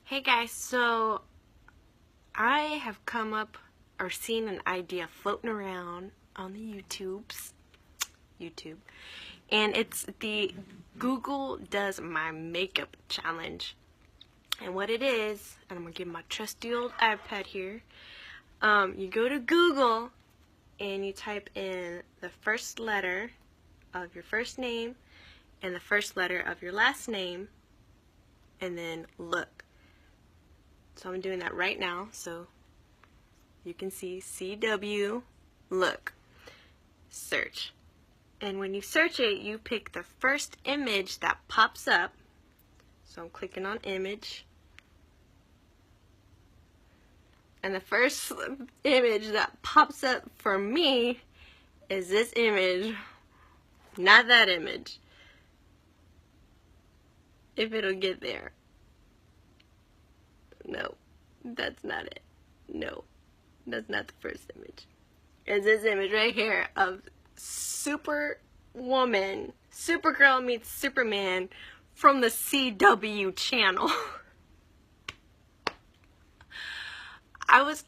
Hey guys, so I have come up or seen an idea floating around on the YouTube, and it's the Google Does My Makeup Challenge. And what it is, and I'm gonna give my trusty old iPad here. You go to Google and you type in the first letter of your first name and the first letter of your last name, and then look. So I'm doing that right now, so you can see CW, look, search. And when you search it, you pick the first image that pops up. So I'm clicking on image. And the first image that pops up for me is this image, not that image. If it'll get there. No, that's not it. No, that's not the first image. It's this image right here of Superwoman, Supergirl meets Superman from the CW channel. I was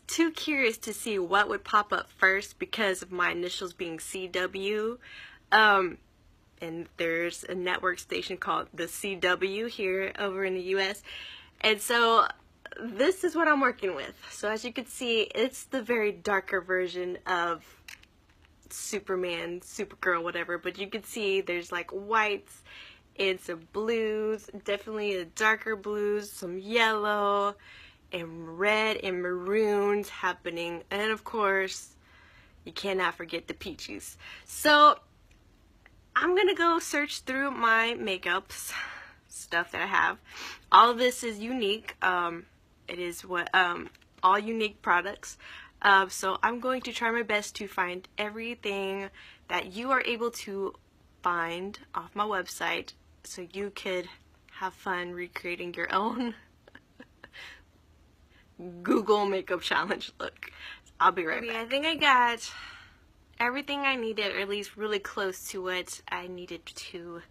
too curious to see what would pop up first because of my initials being CW. And there's a network station called the CW here over in the US. And so this is what I'm working with. So as you can see, it's the very darker version of Superman, Supergirl, whatever. But you can see there's like whites and some blues, definitely the darker blues, some yellow and red and maroons happening. And of course, you cannot forget the peaches. So I'm gonna go search through my makeups stuff that I have. All of this is unique. It is all unique products. So I'm going to try my best to find everything that you are able to find off my website, so you could have fun recreating your own Google makeup challenge look. I'll be right back. I think I got everything I needed, or at least really close to what I needed to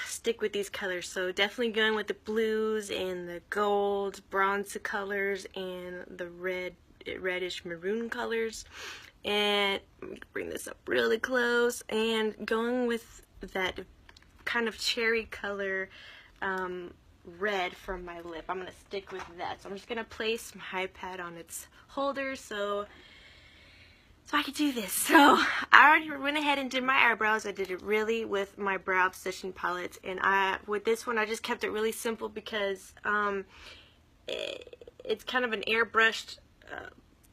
stick with these colors. So definitely going with the blues and the gold, bronze colors, and the reddish maroon colors. And let me bring this up really close, and going with that kind of cherry color red from my lip. I'm going to stick with that. So I'm just going to place my iPad on its holder so I could do this. So I already went ahead and did my eyebrows. I did it really with my Brow Obsession palette, and with this one I just kept it really simple because it's kind of an airbrushed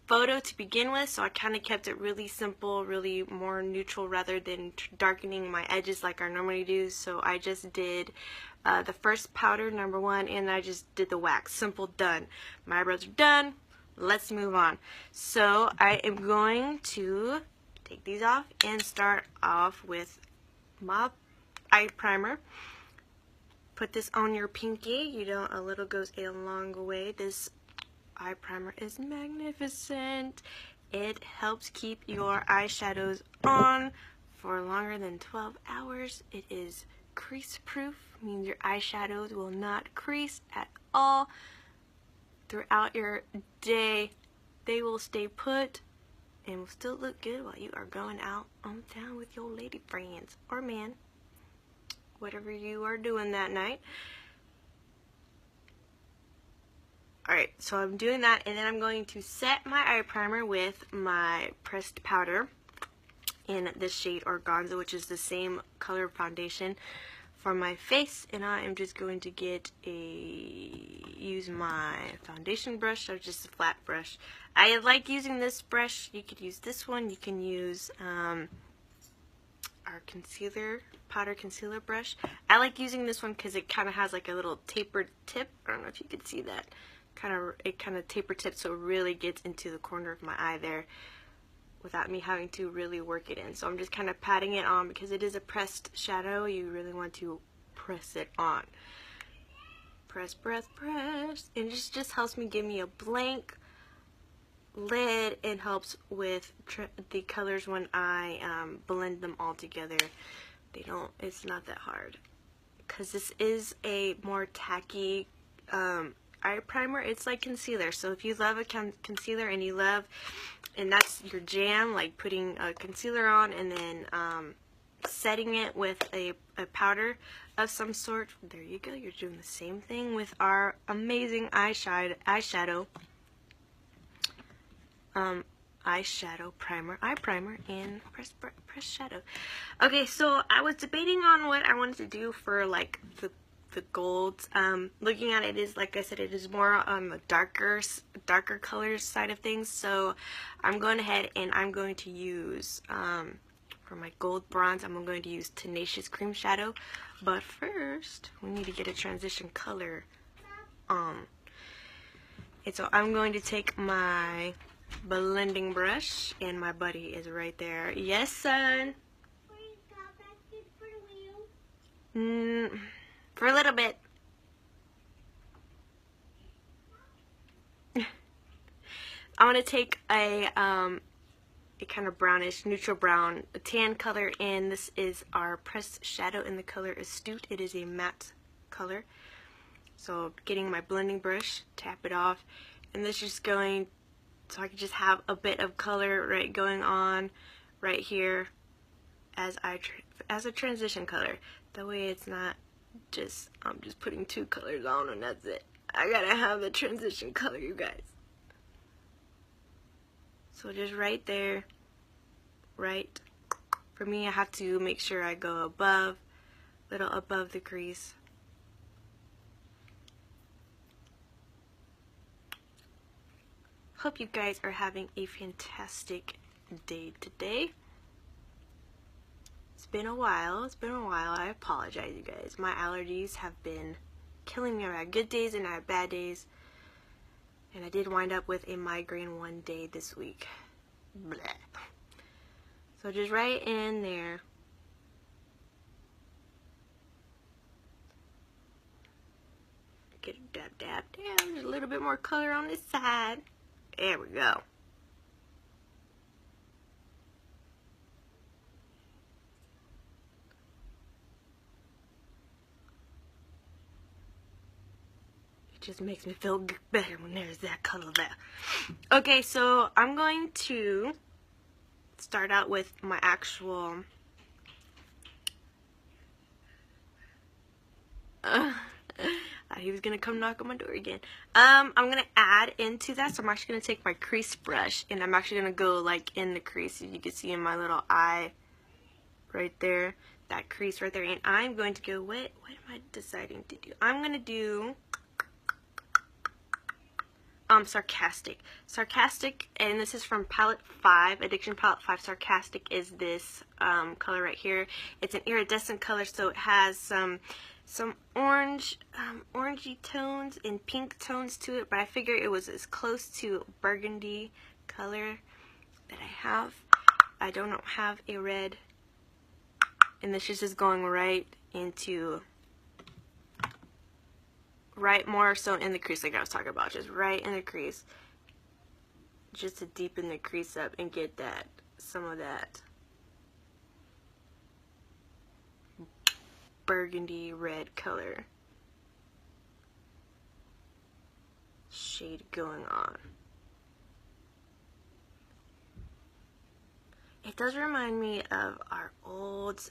photo to begin with, so I kind of kept it really simple, really more neutral rather than darkening my edges like I normally do. So I just did the first powder, number 1, and I just did the wax. Simple, done. My eyebrows are done. Let's move on. So I am going to take these off and start off with my eye primer. Put this on your pinky. You know, a little goes a long way. This eye primer is magnificent. It helps keep your eyeshadows on for longer than 12 hours. It is crease proof, means your eyeshadows will not crease at all throughout your day. They will stay put and will still look good while you are going out on town with your lady friends or man, whatever you are doing that night. Alright, so I'm doing that, and then I'm going to set my eye primer with my pressed powder in the shade Organza, which is the same color foundation for my face. And I am just going to use my foundation brush, or just a flat brush. I like using this brush. You could use this one. You can use our powder concealer brush. I like using this one because it kind of has like a little tapered tip. I don't know if you can see that. It kind of taper tips, so it really gets into the corner of my eye there without me having to really work it in. So I'm just kind of patting it on because it is a pressed shadow. You really want to press it on. Press, press, press. And it just helps me give me a blank lid, and helps with the colors when I blend them all together. It's not that hard. because this is a more tacky eye primer. It's like concealer. So if you love a concealer and you love, and that's your jam, like putting a concealer on and then setting it with a powder of some sort, there you go. You're doing the same thing with our amazing eyeshadow primer, eye primer, and press shadow. Okay, so I was debating on what I wanted to do for like the golds. Looking at it is, like I said, it is more on the darker colors side of things. So I'm going ahead and I'm going to use for my gold bronze, I'm going to use Tenacious Cream Shadow. But first, we need to get a transition color on. And so I'm going to take my blending brush, and my buddy is right there. Yes, son? For a little bit. I'm going to take a kind of brownish, neutral brown, a tan color, and this is our pressed shadow, and the color is Astute. It is a matte color. So getting my blending brush, tap it off, and this is just going, so I can just have a bit of color right going on right here as a transition color. That way it's not just, I'm just putting two colors on and that's it. I gotta have a transition color, you guys. So just right there, right. For me, I have to make sure I go above, little above the crease. Hope you guys are having a fantastic day today. It's been a while. I apologize, you guys. My allergies have been killing me. I had good days and I had bad days. And I did wind up with a migraine one day this week. Blech. So just right in there. Get a dab, dab, dab. There's a little bit more color on this side. There we go. Just makes me feel better when there's that color there. Okay, so I'm going to start out with my actual he was gonna come knock on my door again. I'm gonna add into that, so I'm actually gonna take my crease brush and I'm actually gonna go like in the crease, as you can see in my little eye right there, that crease right there, and I'm going to go, what am I deciding to do? I'm gonna do Sarcastic, and this is from Palette 5, Addiction Palette 5. Sarcastic is this color right here. It's an iridescent color, so it has some orange, orangey tones and pink tones to it, but I figure it was as close to burgundy color that I have. I don't have a red, and this is just going right into, right more so in the crease, like I was talking about, just right in the crease, just to deepen the crease up and get that, some of that burgundy red color shade going on. It does remind me of our old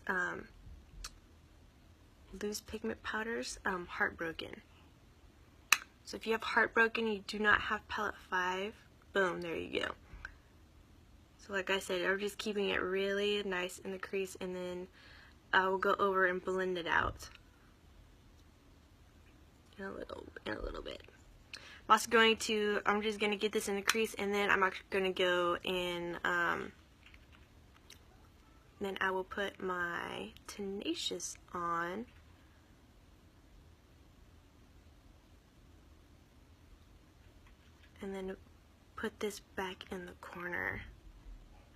loose pigment powders, Heartbroken. So if you have Heartbroken, you do not have Palette 5, boom, there you go. So like I said, I'm just keeping it really nice in the crease, and then I will go over and blend it out in a little bit. I'm also going to, I'm just going to get this in the crease, and then I'm actually going to go in, then I will put my Tenacious on. And then put this back in the corner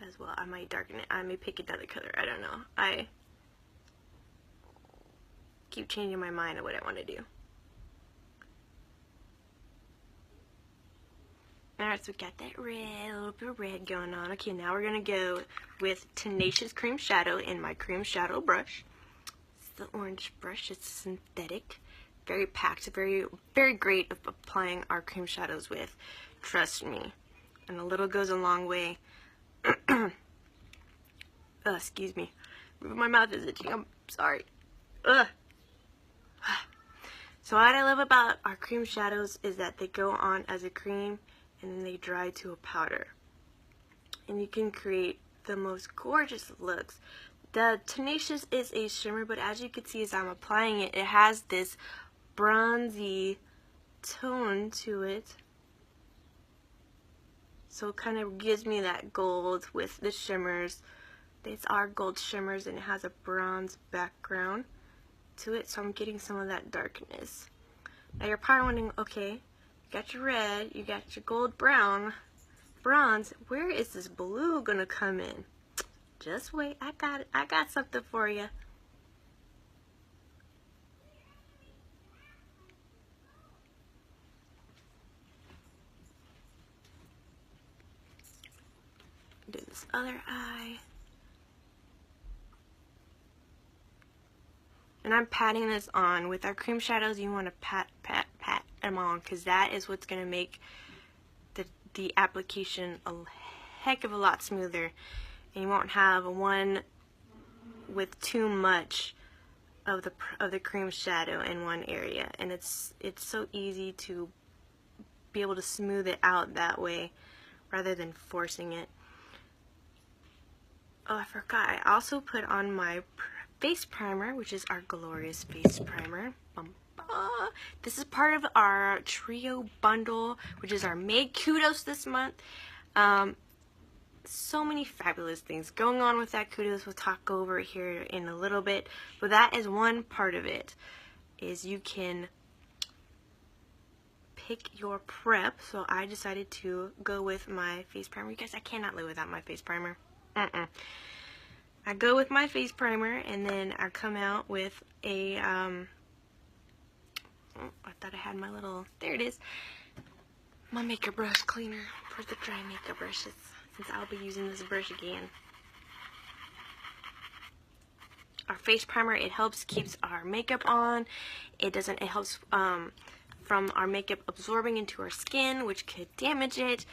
as well. I might darken it. I may pick another color. I don't know. I keep changing my mind on what I want to do. Alright, so we got that red, a little bit of red going on. Okay, now we're going to go with Tenacious Cream Shadow in my cream shadow brush. the orange brush. It's synthetic, very packed, very, very great of applying our cream shadows with. Trust me. And a little goes a long way. Excuse me. My mouth is itching. I'm sorry. Ugh. So what I love about our cream shadows is that they go on as a cream and then they dry to a powder. And you can create the most gorgeous looks. The Tenacious is a shimmer, but as you can see as I'm applying it, it has this bronzy tone to it. So it kind of gives me that gold with the shimmers. These are gold shimmers and it has a bronze background to it, so I'm getting some of that darkness. Now you're probably wondering, okay, you got your red, you got your gold brown, bronze, where is this blue gonna come in? Just wait, I got it. I got something for you. Do this other eye. And I'm patting this on. With our cream shadows, you want to pat them on, because that is what's going to make the application a heck of a lot smoother. And you won't have one with too much of the cream shadow in one area. And it's so easy to be able to smooth it out that way rather than forcing it. Oh, I forgot. I also put on my face primer, which is our glorious face primer. This is part of our trio bundle, which is our May Kudos this month. So many fabulous things going on with that kudos. We'll talk over here in a little bit, but that is one part of it, is you can pick your prep. So I decided to go with my face primer. You guys, I cannot live without my face primer. I go with my face primer, and then I come out with a, I thought I had my little, there it is, my makeup brush cleaner for the dry makeup brushes, since I'll be using this brush again. Our face primer, it helps keeps our makeup on. It helps from our makeup absorbing into our skin, which could damage it.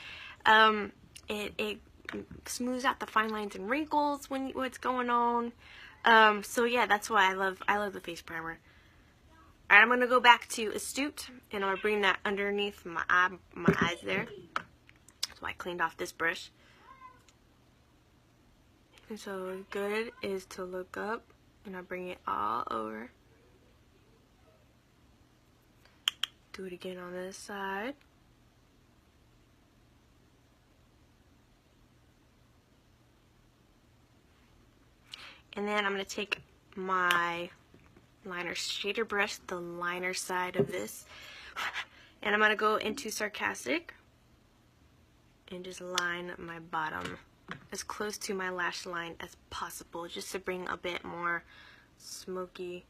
It smooths out the fine lines and wrinkles when what's going on. So yeah, that's why I love the face primer. Alright, I'm gonna go back to Astute, and I'm gonna bring that underneath my eyes there. So I cleaned off this brush. And so good is to look up, and I bring it all over. Do it again on this side. And then I'm going to take my liner shader brush, the liner side of this, and I'm going to go into Sarcastic and just line my bottom as close to my lash line as possible, just to bring a bit more smokiness.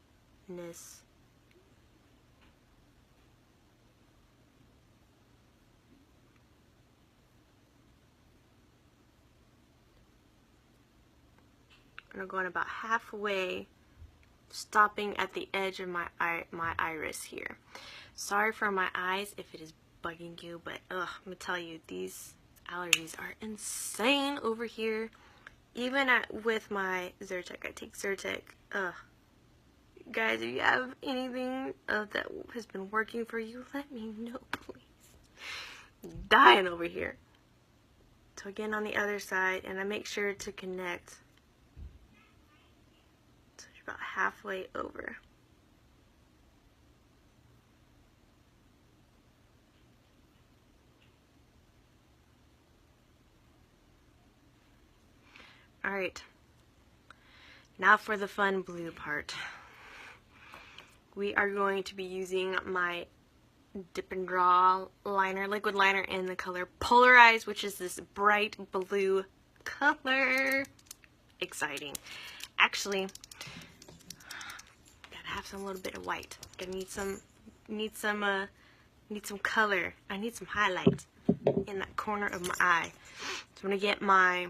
I'm going about halfway, stopping at the edge of my iris here. Sorry for my eyes if it is bugging you, but I'm gonna tell you, these allergies are insane over here. Even with my Zyrtec, I take Zyrtec. Guys, if you have anything that has been working for you, let me know, please. I'm dying over here. So again, on the other side, and I make sure to connect. About halfway over. Alright, now for the fun blue part. We are going to be using my Dip and Draw liner, liquid liner in the color Polarize, which is this bright blue color. Exciting. Actually, have some little bit of white. Gonna need some color. I need some highlight in that corner of my eye. So I'm gonna get my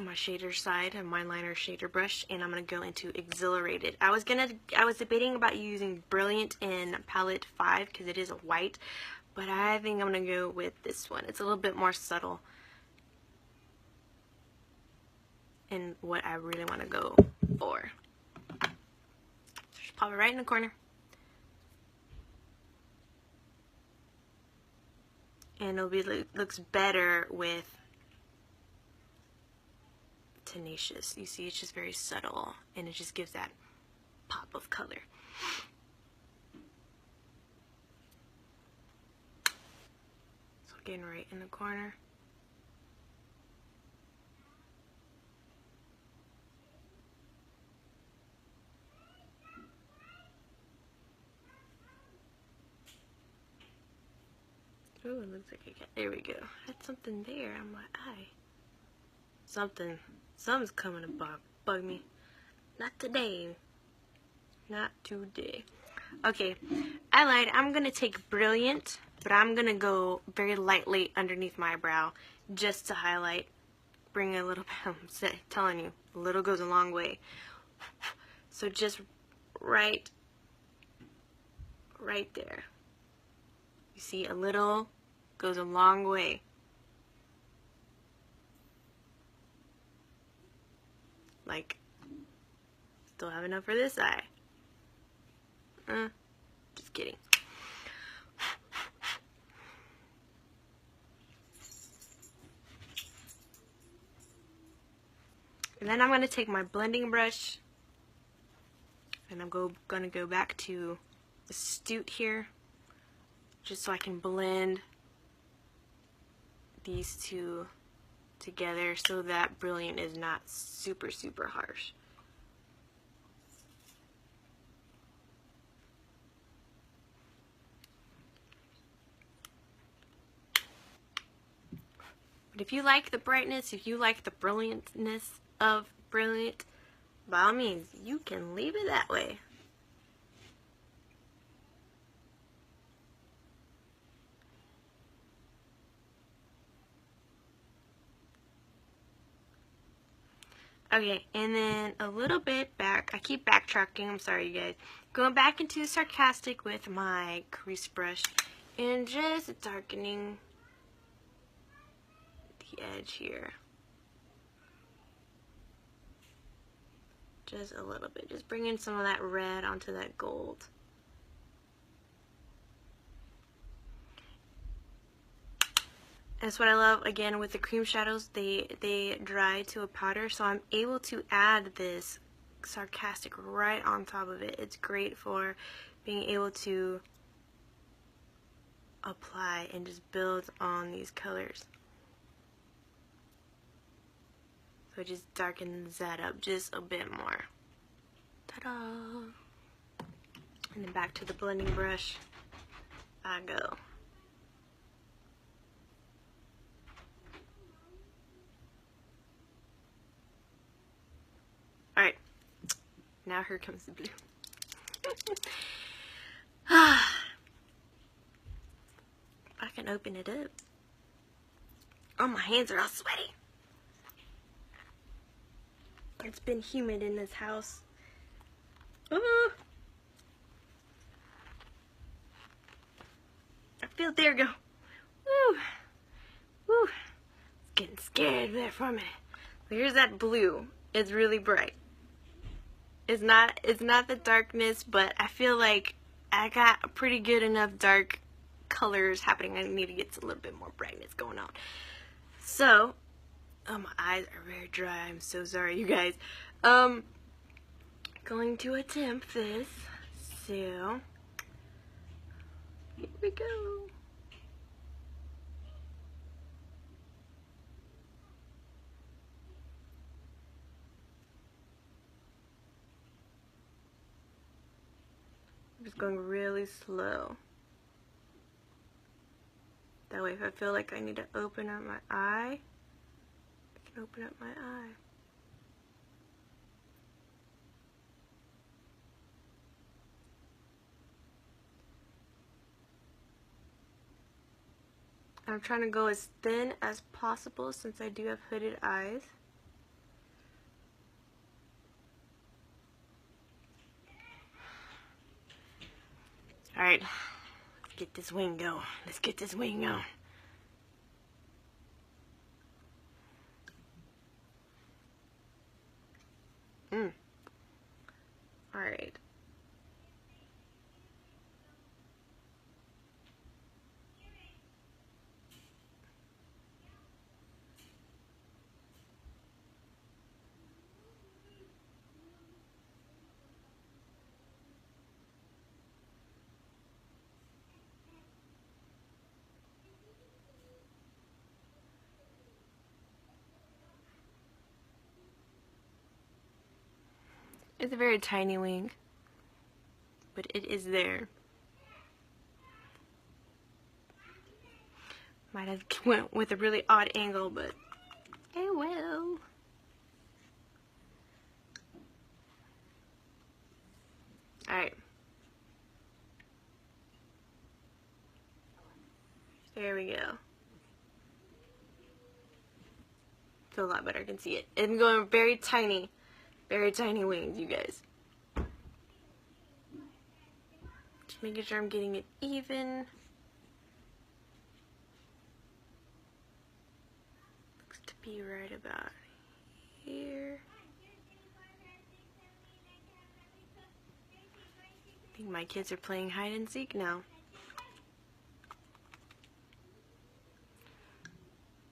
my shader side of my liner shader brush, and I'm gonna go into Exhilarated. I was debating about using Brilliant in palette 5 because it is a white, but I think I'm gonna go with this one. It's a little bit more subtle in what I really want to go for. So just pop it right in the corner. And it'll be, looks better with Tenacious. You see, it's just very subtle, and it just gives that pop of color. So getting right in the corner. Oh, it looks like I got, there we go. Had something there on my eye. Something's coming to bug me. Not today. Not today. Okay, I lied. I'm gonna take Brilliant, but I'm gonna go very lightly underneath my brow just to highlight. Bring a little bit, I'm telling you, a little goes a long way. So just right there. You see, a little goes a long way. Like, still have enough for this eye. Just kidding. And then I'm going to take my blending brush, and I'm going to go back to Astute here, just so I can blend these two together so that Brilliant is not super, super harsh. But if you like the brightness, if you like the brilliantness of Brilliant, by all means, you can leave it that way. Okay, and then a little bit back, I keep backtracking, I'm sorry you guys. Going back into Sarcastic with my crease brush and just darkening the edge here. Just a little bit, just bringing some of that red onto that gold. That's what I love, again, with the cream shadows, they dry to a powder, so I'm able to add this Sarcastic right on top of it. It's great for being able to apply and just build on these colors. So it just darkens that up just a bit more. Ta-da! And then back to the blending brush I go. Alright, now here comes the blue. I can open it up. Oh, my hands are all sweaty. It's been humid in this house. Ooh. I feel, there we go. Woo. Woo. Getting scared there for a minute. Here's that blue. It's really bright. It's not the darkness, but I feel like I got a pretty good enough dark colors happening. I need to get a little bit more brightness going on. So, oh, my eyes are very dry. I'm so sorry, you guys. Going to attempt this. So, here we go. I'm just going really slow. That way, if I feel like I need to open up my eye, I can open up my eye. I'm trying to go as thin as possible since I do have hooded eyes. Alright, let's get this wing going. Let's get this wing on. Alright. It's a very tiny wing, but it is there. Might have went with a really odd angle, but oh well. Alright. There we go. Feel a lot better, I can see it. I'm going very tiny wings, you guys. Just making sure I'm getting it even. Looks to be right about here. I think my kids are playing hide and seek now.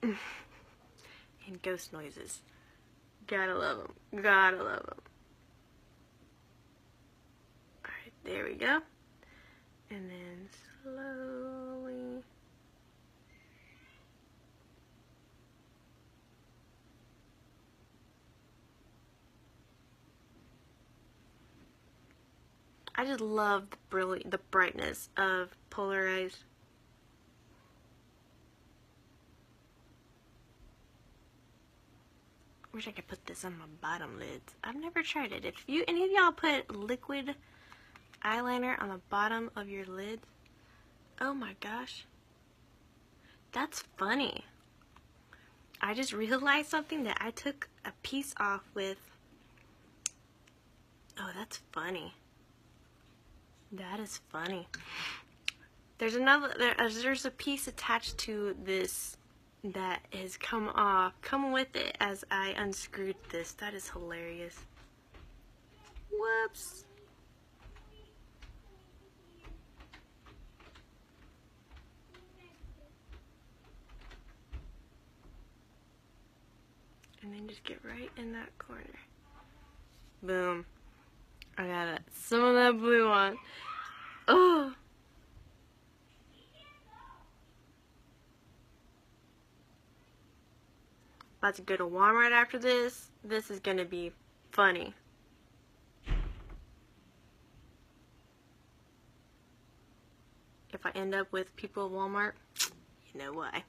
And ghost noises. Gotta love them. Gotta love them. Alright, there we go. And then slowly. I just love the brightness of Polarized. Wish I could put this on my bottom lids. I've never tried it. If any of y'all put liquid eyeliner on the bottom of your lids, oh my gosh, that's funny. I just realized something that I took a piece off with. Oh, that's funny. That is funny. There's a piece attached to this that has come with it as I unscrewed this. That is hilarious. Whoops. And then just get right in that corner. Boom. I got some of that blue on. Oh. About to go to Walmart after this. This is gonna be funny. If I end up with people at Walmart, you know why.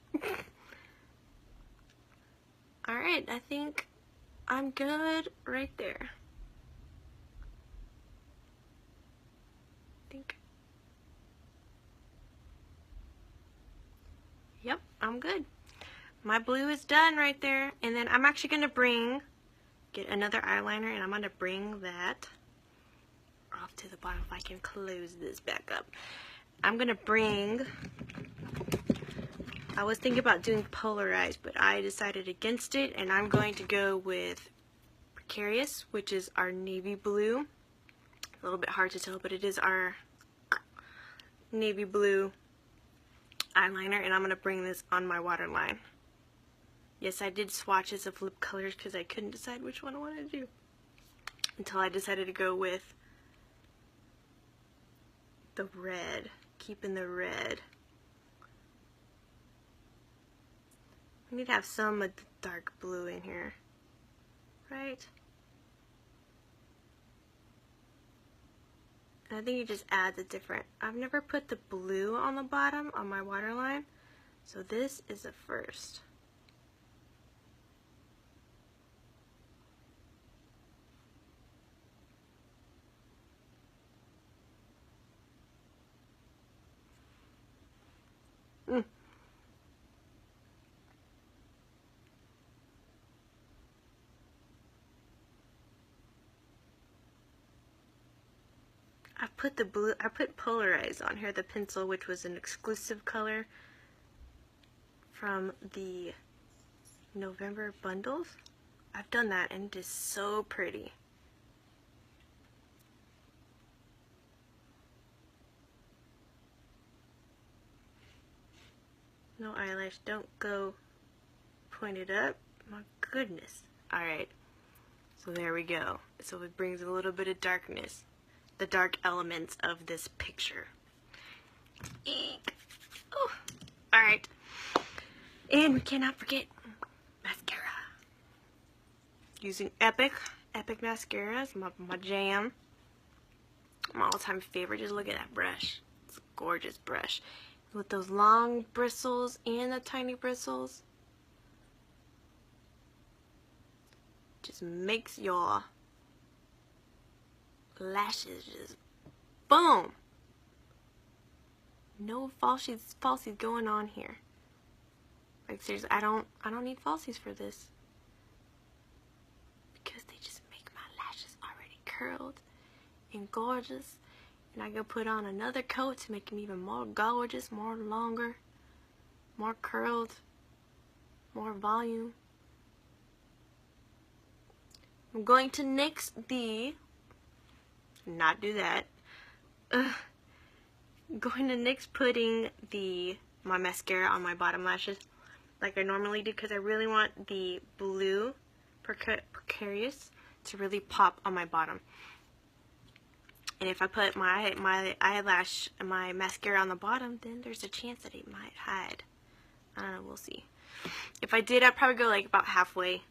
Alright, I think I'm good right there. Yep, I'm good. My blue is done right there. And then I'm actually going to get another eyeliner, and I'm going to bring that off to the bottom if I can close this back up. I'm going to I was thinking about doing Polarized, but I decided against it, and I'm going to go with Precarious, which is our navy blue. A little bit hard to tell, but it is our navy blue eyeliner, and I'm going to bring this on my waterline. Yes, I did swatches of lip colors because I couldn't decide which one I wanted to do until I decided to go with the red, keeping the red. We need to have some of the dark blue in here, right? And I think it just adds a different, I've never put the blue on the bottom on my waterline, so this is the first. I put the blue, I put Polarize on here, the pencil, which was an exclusive color from the November bundles. I've done that and it is so pretty. No eyelash, don't go pointed up. My goodness. Alright, so there we go. So it brings a little bit of darkness, the dark elements of this picture. Eek. Oh. Alright, and we cannot forget mascara. Using Epic mascara is my jam. My all-time favorite. Just look at that brush. It's a gorgeous brush. With those long bristles and the tiny bristles. Just makes your lashes just boom. No falsies going on here. Like seriously, I don't need falsies for this. Because they just make my lashes already curled and gorgeous. And I can put on another coat to make them even more gorgeous, more longer, more curled, more volume. I'm going to NYX the, not do that, going to NYX putting my mascara on my bottom lashes like I normally do because I really want the blue Precarious to really pop on my bottom. And if I put my eyelash and my mascara on the bottom, then there's a chance that it might hide. I don't know, we'll see. If I did, I'd probably go like about halfway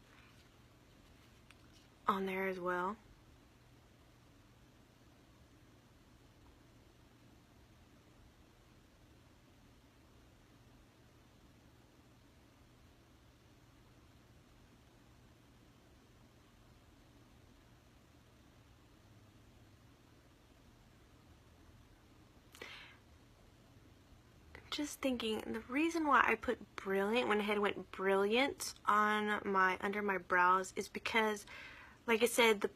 on there as well. Just thinking, the reason why I put Brilliant, went ahead and went Brilliant on under my brows is because, like I said, the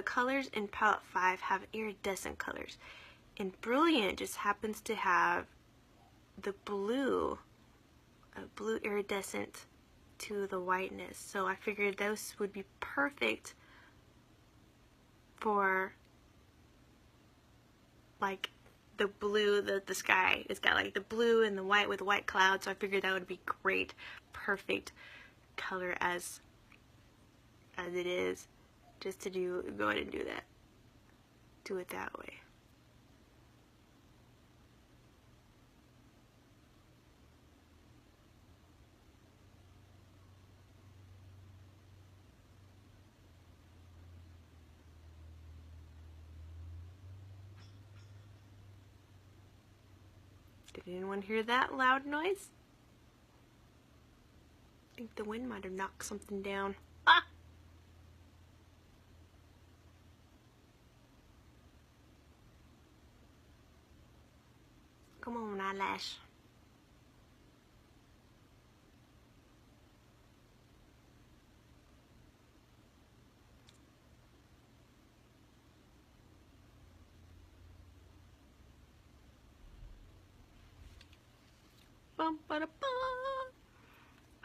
colors in palette 5 have iridescent colors, and Brilliant just happens to have the blue iridescent to the whiteness. So I figured those would be perfect for like the blue, the sky. It's got like the blue and the white with white clouds, so I figured that would be great, perfect color as it is, just to go ahead and do that. Do it that way. Did anyone hear that loud noise? I think the wind might have knocked something down. Ah! Come on, eyelash.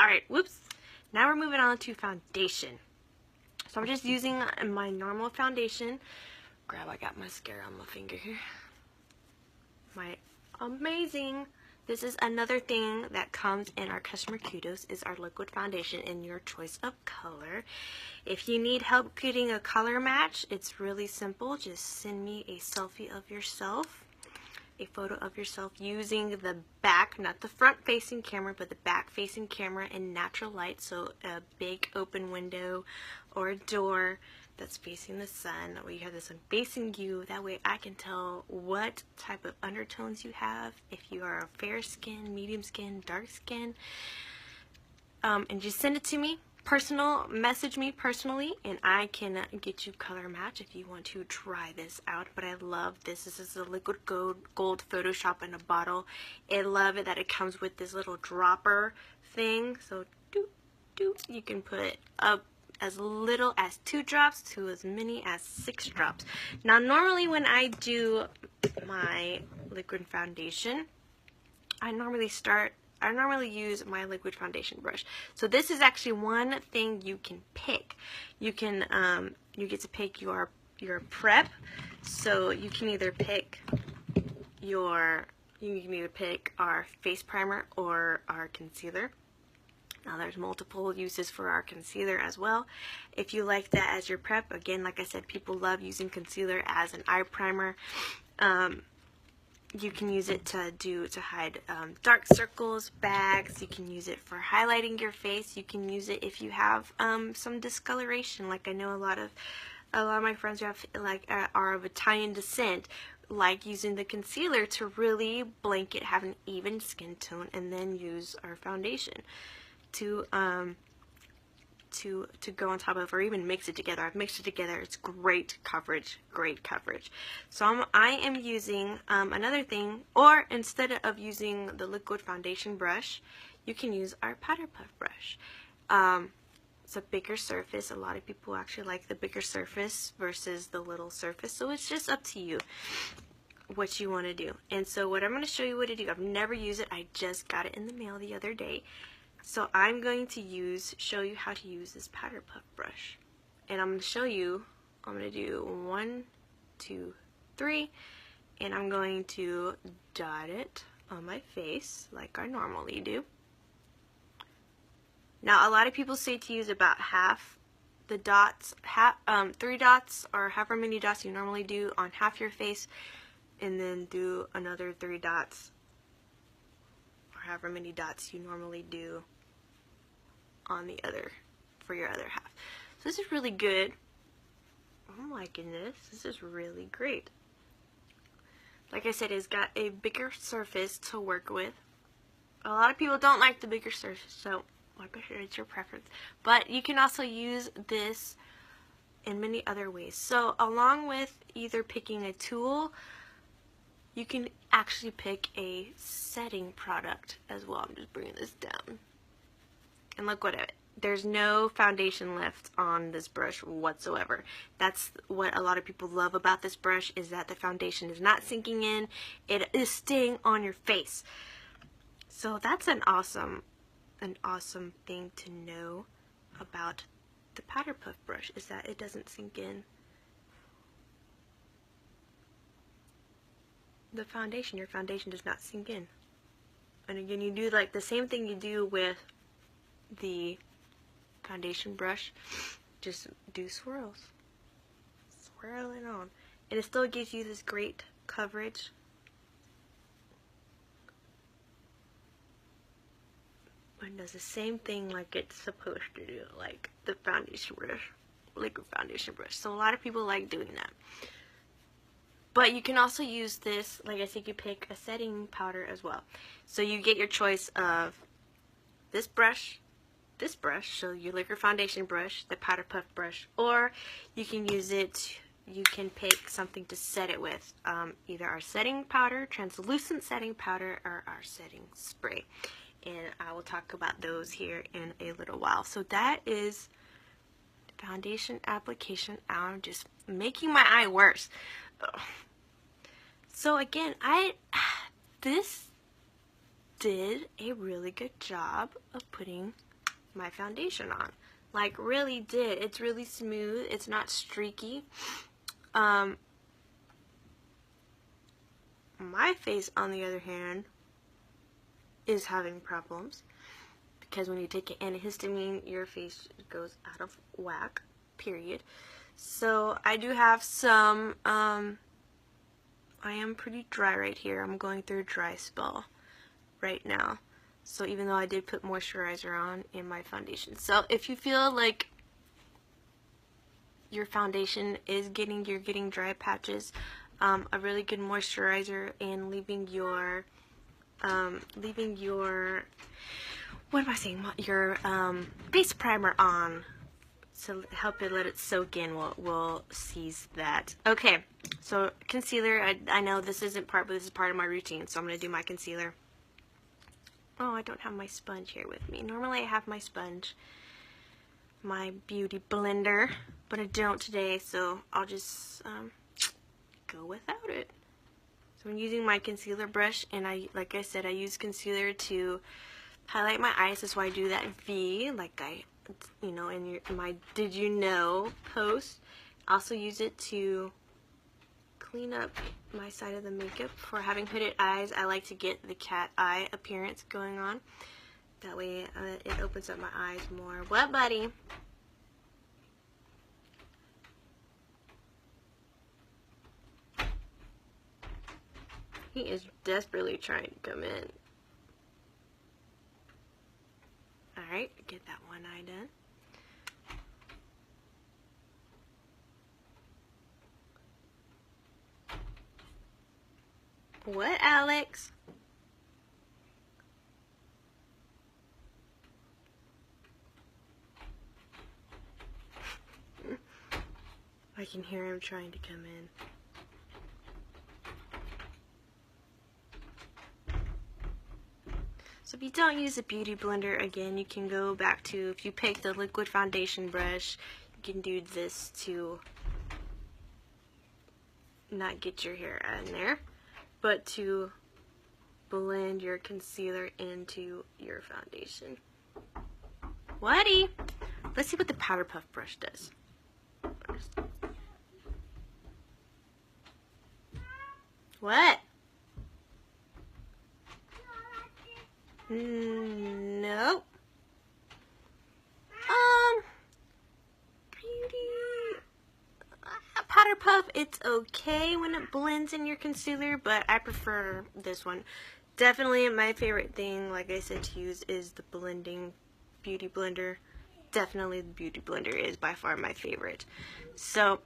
Alright, whoops. Now we're moving on to foundation. So I'm just using my normal foundation. I got mascara on my finger here. My amazing. This is another thing that comes in our customer kudos is our liquid foundation in your choice of color. If you need help getting a color match, it's really simple. Just send me a selfie of yourself. A photo of yourself using the back, not the front facing camera, but the back facing camera in natural light. So a big open window or a door that's facing the sun, or you have this one facing you. That way I can tell what type of undertones you have, if you are a fair skin, medium skin, dark skin. And just send it to me. Message me personally, and I can get you color match if you want to try this out. But I love this. This is a liquid gold Photoshop in a bottle. I love it that it comes with this little dropper thing. So you can put up as little as 2 drops to as many as 6 drops. Now normally when I do my liquid foundation, I normally use my liquid foundation brush. So this is actually one thing you can pick. You can you get to pick your prep. So you can either pick our face primer or our concealer. Now there's multiple uses for our concealer as well. If you like that as your prep, again, like I said, people love using concealer as an eye primer. You can use it to hide dark circles, bags. You can use it for highlighting your face. You can use it if you have some discoloration. Like I know a lot of my friends who have are of Italian descent like using the concealer to really blanket, have an even skin tone, and then use our foundation to go on top of, or even mix it together. I've mixed it together. It's great coverage, great coverage. So I am using another thing, or instead of using the liquid foundation brush, you can use our powder puff brush. It's a bigger surface. A lot of people actually like the bigger surface versus the little surface, so it's just up to you what you want to do. And so what I'm going to show you what to do. I've never used it. I just got it in the mail the other day. So I'm going to show you how to use this powder puff brush. And I'm going to show you, I'm going to do 1, 2, 3, and I'm going to dot it on my face like I normally do. Now a lot of people say to use about half the dots, 3 dots or however many dots you normally do on half your face, and then do another 3 dots or however many dots you normally do on the other, for your other half. So this is really good. I'm liking this. This is really great. Like I said, it's got a bigger surface to work with. A lot of people don't like the bigger surface, so like I said, it's your preference. But you can also use this in many other ways. So along with either picking a tool, you can actually pick a setting product as well. I'm just bringing this down. And look what there's no foundation left on this brush whatsoever. That's what a lot of people love about this brush, is that the foundation is not sinking in. It is staying on your face. So that's an awesome thing to know about the powder puff brush, is that it doesn't sink in the foundation. Your foundation does not sink in. And again, you do like the same thing you do with the foundation brush. Just do swirls. Swirl it on. And it still gives you this great coverage. And does the same thing like it's supposed to do, like the foundation brush, liquid foundation brush. So a lot of people like doing that. But you can also use this, like I said, you pick a setting powder as well. So you get your choice of this brush, so your liquid foundation brush, the powder puff brush, or you can use it, you can pick something to set it with, either our setting powder, translucent setting powder, or our setting spray. And I will talk about those here in a little while. So that is foundation application. I'm just making my eye worse. Ugh. So again, this did a really good job of putting my foundation on. Like, really did. It's really smooth. It's not streaky. My face, on the other hand, is having problems because when you take an antihistamine, your face goes out of whack, period. So I do have some, I am pretty dry right here. I'm going through a dry spell right now. So even though I did put moisturizer on in my foundation. So if you feel like your foundation is you're getting dry patches, a really good moisturizer and leaving your what am I saying? Your face primer on to help it let it soak in will seize that. Okay, so concealer. I know this isn't part, but this is part of my routine. So I'm gonna do my concealer. Oh, I don't have my sponge here with me. Normally I have my sponge. my beauty blender, but I don't today, so I'll just go without it. So I'm using my concealer brush, and like I said, I use concealer to highlight my eyes. That's why I do that V, like in my Did You Know post. Also use it to clean up my side of the makeup. For having hooded eyes, I like to get the cat eye appearance going on. That way it opens up my eyes more. What, buddy? He is desperately trying to come in. Alright, get that one eye done. What, Alex? I can hear him trying to come in. So if you don't use a beauty blender, again, you can go back to, if you pick the liquid foundation brush, you can do this to not get your hair in there, but to blend your concealer into your foundation. Whatty? Let's see what the powder puff brush does first. What? Nope. Beauty powder puff, it's okay when it blends in your concealer, but I prefer this one. Definitely my favorite thing, like I said, to use is the blending beauty blender. Definitely the beauty blender is by far my favorite. So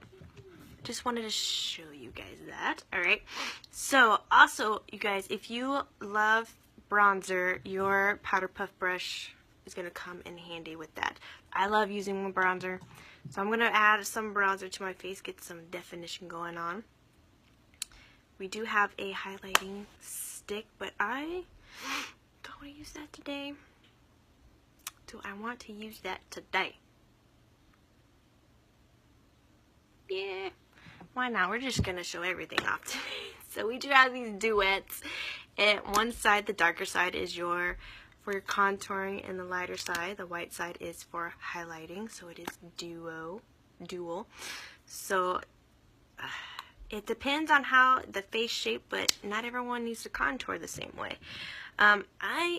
just wanted to show you guys that. Alright, so also you guys, if you love bronzer, your powder puff brush is going to come in handy with that. I love using my bronzer, so I'm going to add some bronzer to my face, get some definition going on. We do have a highlighting stick, but I don't want to use that today. Do I want to use that today? Yeah. Why not? We're just going to show everything off today. So we do have these duets. And one side, the darker side, is for your contouring, and the lighter side, the white side, is for highlighting. So it is dual. So it depends on how the face shape, but not everyone needs to contour the same way.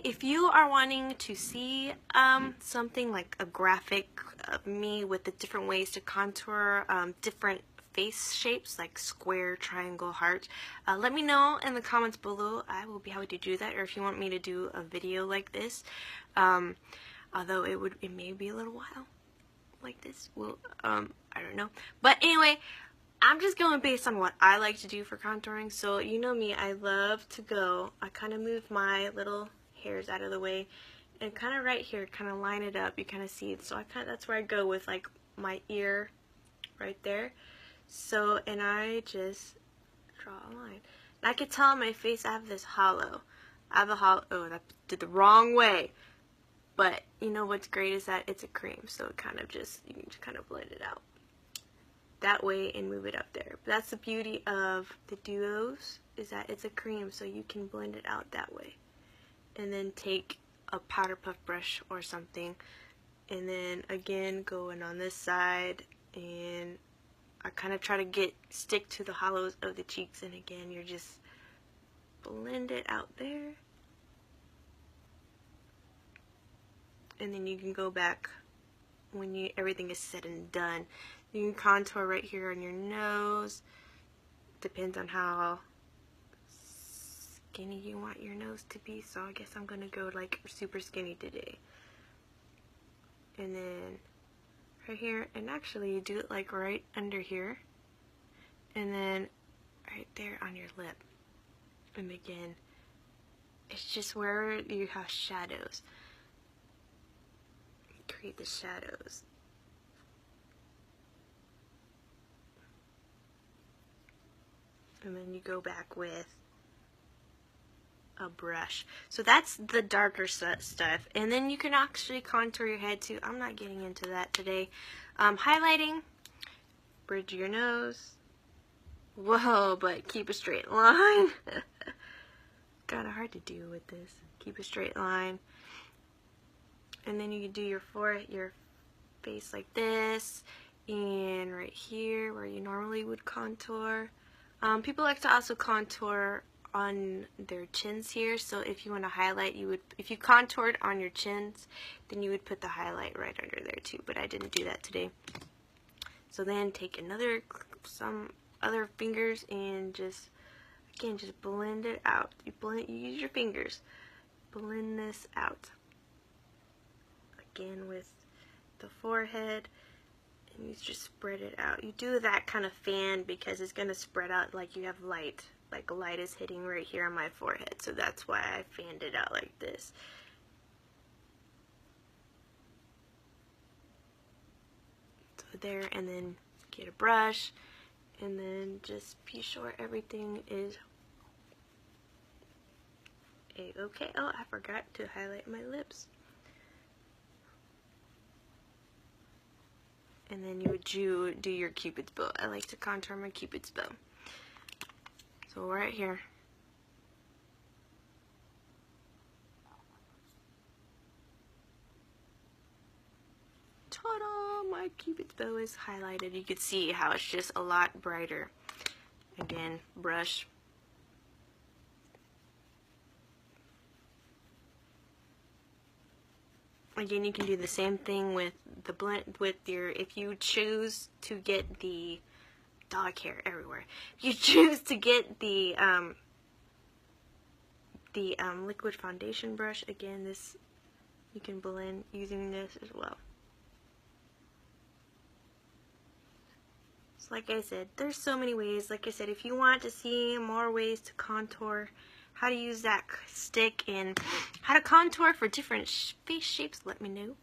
If you are wanting to see something like a graphic of me with the different ways to contour different face shapes like square, triangle, heart, let me know in the comments below. I will be happy to do that. Or if you want me to do a video like this, although it may be a little while like this. Well, I don't know. But anyway, I'm just going based on what I like to do for contouring. So you know me, I love to go, I kind of move my little hairs out of the way and kind of right here, kind of line it up. You kind of see it. So that's where I go with like my ear right there. So, and I just draw a line. And I can tell on my face I have this hollow. I have a hollow, oh, that did the wrong way. But you know what's great is that it's a cream. So it kind of just, you can just kind of blend it out that way and move it up there. But that's the beauty of the duos, is that it's a cream, so you can blend it out that way. And then take a powder puff brush or something, and then again going on this side, and I kind of try to stick to the hollows of the cheeks, and again you're just blend it out there, and then you can go back when everything is said and done. You can contour right here on your nose. Depends on how skinny you want your nose to be. So I guess I'm going to go like super skinny today. And then right here. And actually you do it like right under here. And then right there on your lip. And again, it's just where you have shadows. Create the shadows. And then you go back with a brush. So that's the darker stuff. And then you can actually contour your head too. I'm not getting into that today. Highlighting, bridge your nose. Whoa, but keep a straight line. Kind of hard to do with this. Keep a straight line. And then you can do your forehead, your face like this, and right here where you normally would contour. People like to also contour on their chins here, so if you want to highlight, you would, if you contoured on your chins, then you would put the highlight right under there too, but I didn't do that today. So then take some other fingers and just, again, just blend it out. You use your fingers, blend this out. Again with the forehead, and you just spread it out. You do that kind of fan because it's going to spread out like you have light. Like light is hitting right here on my forehead, so that's why I fanned it out like this. So there, and then get a brush, and then just be sure everything is okay. Oh, I forgot to highlight my lips. And then you would do your Cupid's bow. I like to contour my Cupid's bow. So right here. Ta-da! My Cupid's bow is highlighted. You can see how it's just a lot brighter. Again, brush. Again, you can do the same thing with the blend, with your, if you choose to get the dog hair everywhere. If you choose to get the liquid foundation brush, again, this, you can blend using this as well. So like I said, there's so many ways. Like I said, if you want to see more ways to contour, how to use that stick, and how to contour for different face shapes, let me know,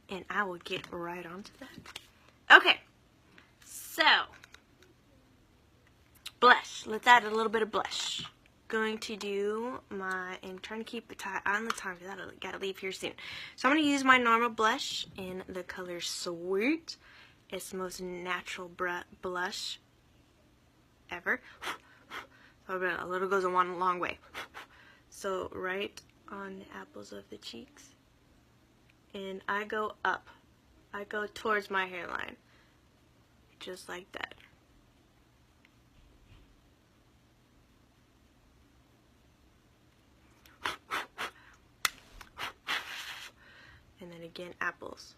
and I will get right onto that. Okay, so blush. Let's add a little bit of blush. Going to do my, and trying to keep it on the time because I gotta leave here soon. So I'm gonna use my normal blush in the color Sweet. It's the most natural blush ever. A little goes a long way. So right on the apples of the cheeks, and I go up. I go towards my hairline, just like that. And then again, apples.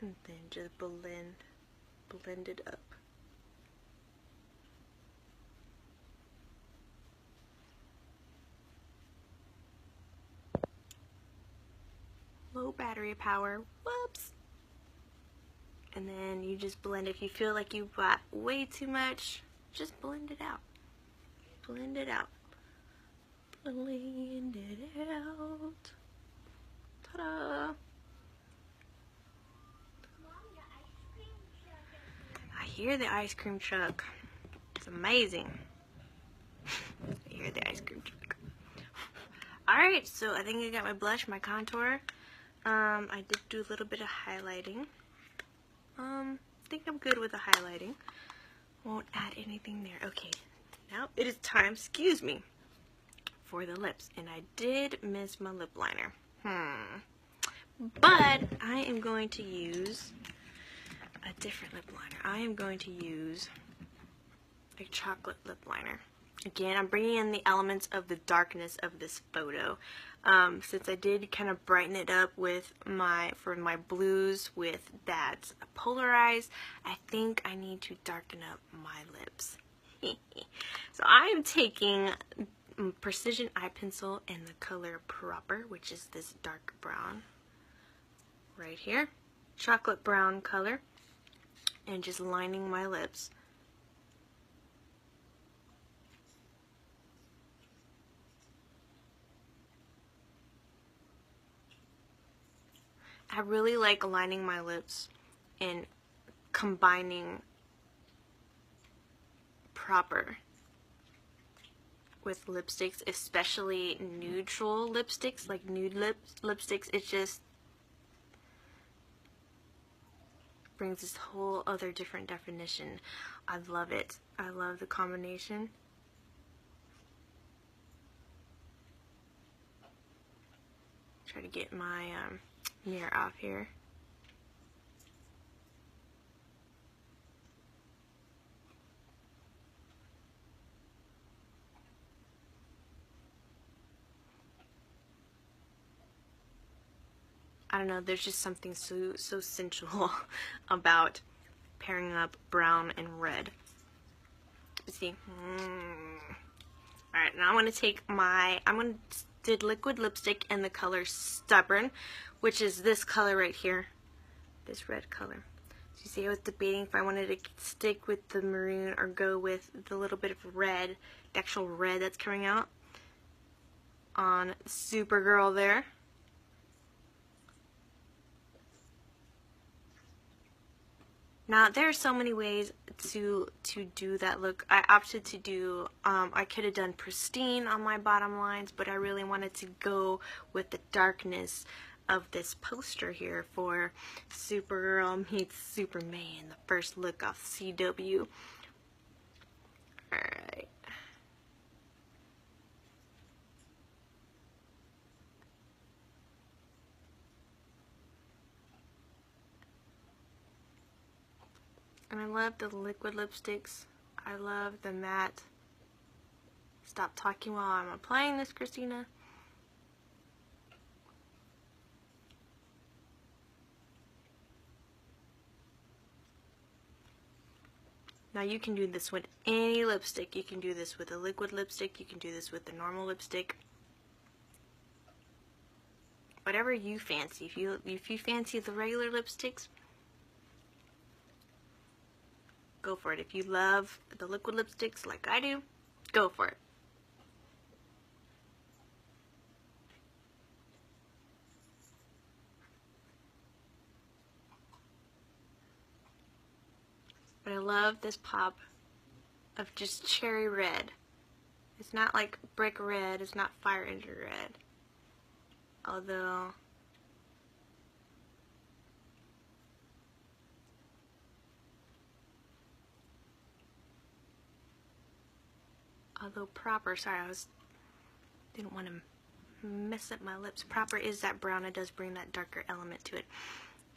And then just blend it up. Low battery power. Whoops. And then you just blend. If you feel like you got way too much, just blend it out. Blend it out. Blend it out. Ta-da! I hear the ice cream truck. It's amazing. I hear the ice cream truck. Alright, so I think I got my blush, my contour. I did do a little bit of highlighting. I think I'm good with the highlighting. Won't add anything there. Okay, now it is time, excuse me, for the lips. And I did miss my lip liner. But I am going to use a different lip liner. I am going to use a chocolate lip liner. Again, I'm bringing in the elements of the darkness of this photo. Since I did kind of brighten it up with my blues with that polarized, I think I need to darken up my lips. So I am taking Precision Eye Pencil in the color Proper, which is this dark brown right here, chocolate brown color, and just lining my lips. I really like lining my lips and combining proper with lipsticks, especially neutral lipsticks, like nude lipsticks. It just brings this whole other different definition. I love it. I love the combination. Try to get my mirror off here. I don't know, there's just something so sensual about pairing up brown and red. Let's see. Alright, now I'm going to take did liquid lipstick in the color Stubborn, which is this color right here. This red color. So you see, I was debating if I wanted to stick with the maroon or go with the little bit of red, the actual red that's coming out on Supergirl there. Now, there are so many ways to do that look. I opted to do, I could have done Pristine on my bottom lines, but I really wanted to go with the darkness of this poster here for Supergirl meets Superman, the first look off CW. Alright. And I love the liquid lipsticks. I love the matte. Stop talking while I'm applying this, Christina. Now you can do this with any lipstick. You can do this with a liquid lipstick. You can do this with a normal lipstick. Whatever you fancy. If you fancy the regular lipsticks, go for it. If you love the liquid lipsticks like I do, go for it. But I love this pop of just cherry red. It's not like brick red, it's not fire engine red. Although proper, sorry, didn't want to mess up my lips. Proper is that brown. It does bring that darker element to it.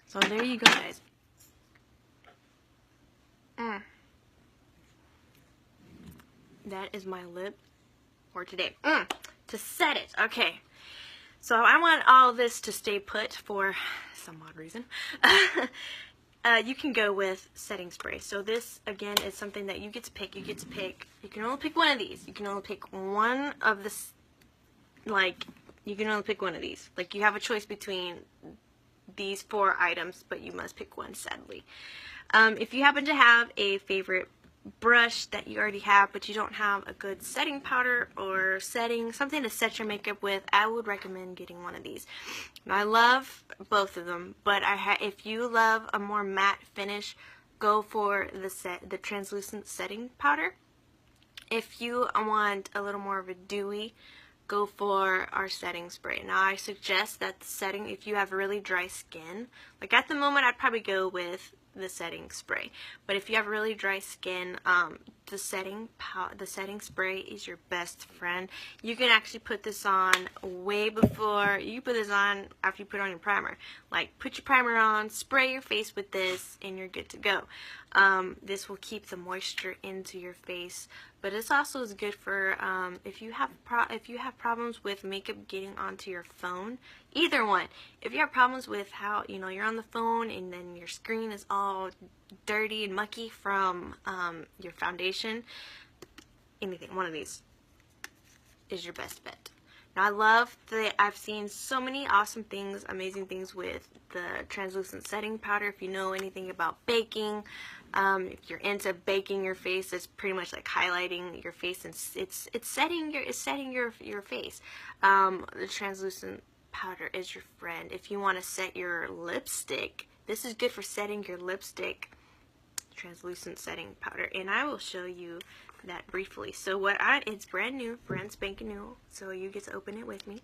So there you go, guys. That is my lip for today. To set it. Okay. So I want all this to stay put for some odd reason. You can go with setting spray. So this, again, is something that you get to pick. You can only pick one of these. You can only pick one of this, like, you can only pick one of these. Like, you have a choice between these 4 items, but you must pick one, sadly. If you happen to have a favorite brush that you already have, but you don't have a good setting powder or something to set your makeup with, I would recommend getting one of these. Now, I love both of them, but if you love a more matte finish, go for the translucent setting powder. If you want a little more of a dewy, go for our setting spray. Now, I suggest that the setting, if you have really dry skin, like at the moment, I'd probably go with the setting spray. But if you have really dry skin, the setting spray is your best friend. You can actually put this on way before you put this on, after you put on your primer. Like, put your primer on, spray your face with this, and you're good to go. This will keep the moisture into your face, but this also is good for if you have problems with makeup getting onto your phone. Either one. If you have problems with how, you're on the phone and then your screen is all dirty and mucky from your foundation, anything, one of these is your best bet. Now, I love that I've seen so many awesome things, amazing things with the translucent setting powder. If you know anything about baking, if you're into baking your face, it's pretty much like highlighting your face, and it's setting your face. The translucent powder is your friend. If you want to set your lipstick, this is good for setting your lipstick translucent setting powder, and I will show you that briefly. So it's brand new, brand spanking new, so you get to open it with me.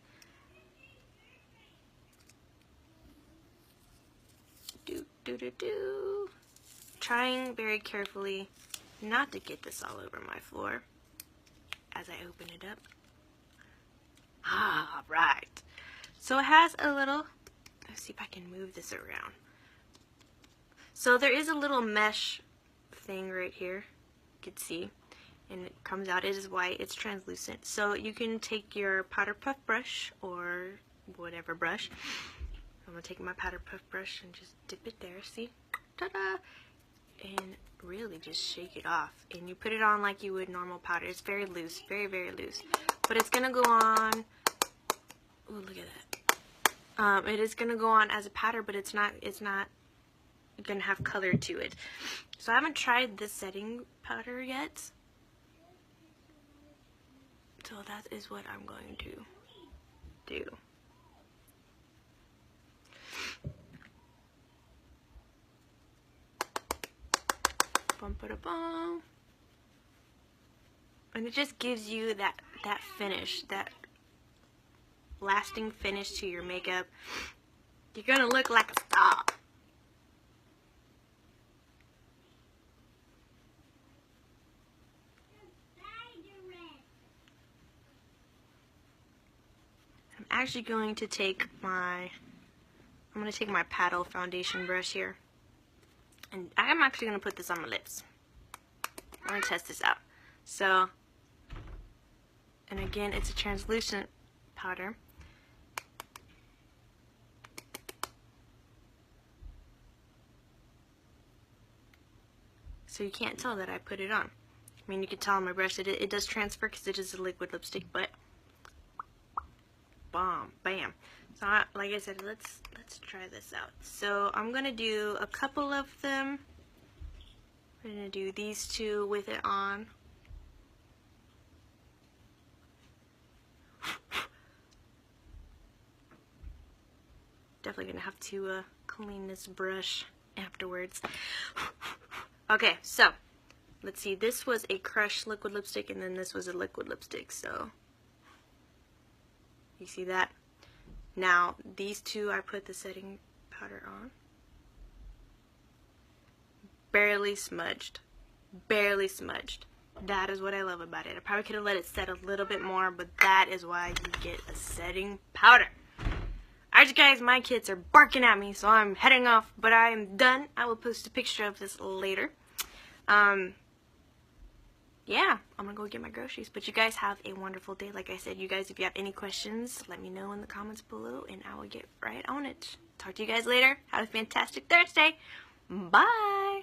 Trying very carefully not to get this all over my floor as I open it up. Ah, right. So it has a little, let's see if I can move this around. So there is a little mesh thing right here, you can see, and it comes out. It is white, it's translucent. So you can take your powder puff brush or whatever brush. I'm going to take my powder puff brush and just dip it there, see? Ta-da! And really just shake it off. And you put it on like you would normal powder. It's very loose, very, very loose. But it's going to go on, oh, look at that. It is going to go on as a powder, but it's not going to have color to it. So I haven't tried this setting powder yet. So that is what I'm going to do. Bum-ba-da-bum. And it just gives you that finish, that lasting finish to your makeup. You're gonna look like a star. I'm actually going to take my paddle foundation brush here. And I'm actually going to put this on my lips. I'm going to test this out. So, and again, it's a translucent powder. So you can't tell that I put it on. I mean, you can tell on my brush that it does transfer because it is a liquid lipstick, but bomb, bam. So like I said, let's try this out. So I'm gonna do a couple of them. I'm gonna do these two with it on. Definitely gonna have to clean this brush afterwards. Okay, so let's see. This was a crushed liquid lipstick, and then this was a liquid lipstick. So you see that? Now, these two I put the setting powder on. Barely smudged. Barely smudged. That is what I love about it. I probably could have let it set a little bit more, but that is why you get a setting powder. Alright, guys, my kids are barking at me, so I'm heading off, but I am done. I will post a picture of this later. Yeah, I'm gonna go get my groceries. But you guys have a wonderful day. Like I said, you guys, if you have any questions, let me know in the comments below, and I will get right on it. Talk to you guys later. Have a fantastic Thursday. Bye.